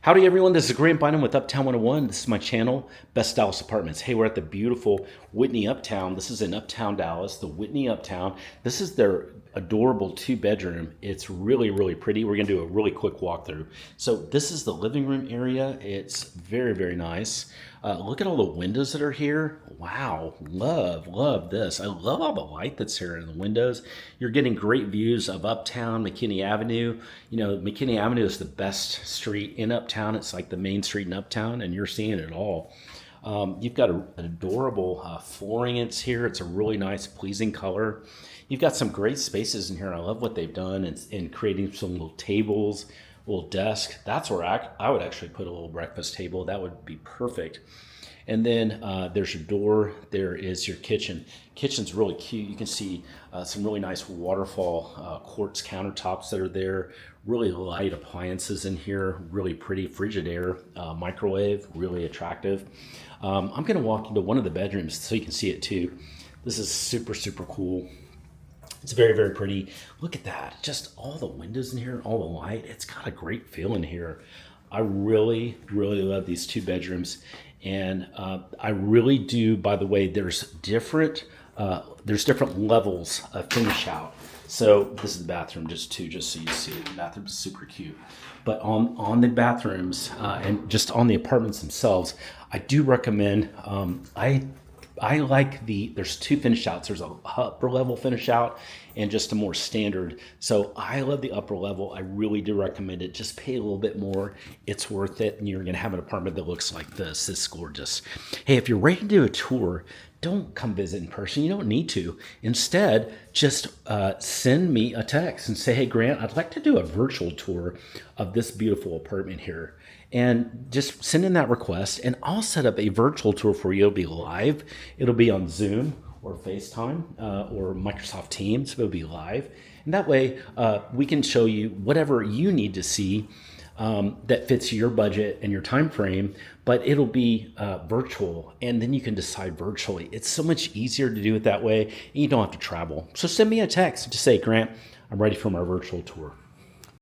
Howdy everyone, this is Grant Bynum with Uptown 101. This is my channel, Best Dallas Apartments. Hey, we're at the beautiful Whitney Uptown. This is in Uptown Dallas, the Whitney Uptown. This is their adorable 2-bedroom. It's really pretty. We're gonna do a really quick walkthrough. So this is the living room area. It's very nice. Look at all the windows that are here. Wow, love this. I love all the light that's here in the windows. You're getting great views of Uptown, McKinney Avenue. You know, McKinney Avenue is the best street in Uptown. It's like the main street in Uptown, and you're seeing it all. You've got an adorable flooring. It's here. It's a really nice, pleasing color. You've got some great spaces in here. I love what they've done in creating some little tables, little desk. That's where I would actually put a little breakfast table. That would be perfect. And then there's your door. There is your kitchen. Kitchen's really cute. You can see some really nice waterfall quartz countertops that are there. Really light appliances in here. Really pretty Frigidaire microwave. Really attractive. I'm going to walk into one of the bedrooms so you can see it too. This is super cool. It's very pretty. Look at that. Just all the windows in here, all the light. It's got a great feel in here. I really love these 2 bedrooms. And I really do, by the way, there's different levels of finish out. So this is the bathroom just so you see it. The bathroom's super cute. But on the bathrooms and just on the apartments themselves, I do recommend, I like there's 2 finish outs. There's a upper level finish out and just a more standard. So I love the upper level. I really do recommend it. Just pay a little bit more. It's worth it. And you're going to have an apartment that looks like this. It's gorgeous. Hey, if you're ready to do a tour, don't come visit in person. You don't need to. Instead, just send me a text and say, hey, Grant, I'd like to do a virtual tour of this beautiful apartment here. And just send in that request, and I'll set up a virtual tour for you. It'll be live. It'll be on Zoom or FaceTime or Microsoft Teams. It'll be live. And that way we can show you whatever you need to see that fits your budget and your time frame, but it'll be virtual, and then you can decide virtually. It's so much easier to do it that way, and you don't have to travel. So send me a text to say, Grant, I'm ready for my virtual tour.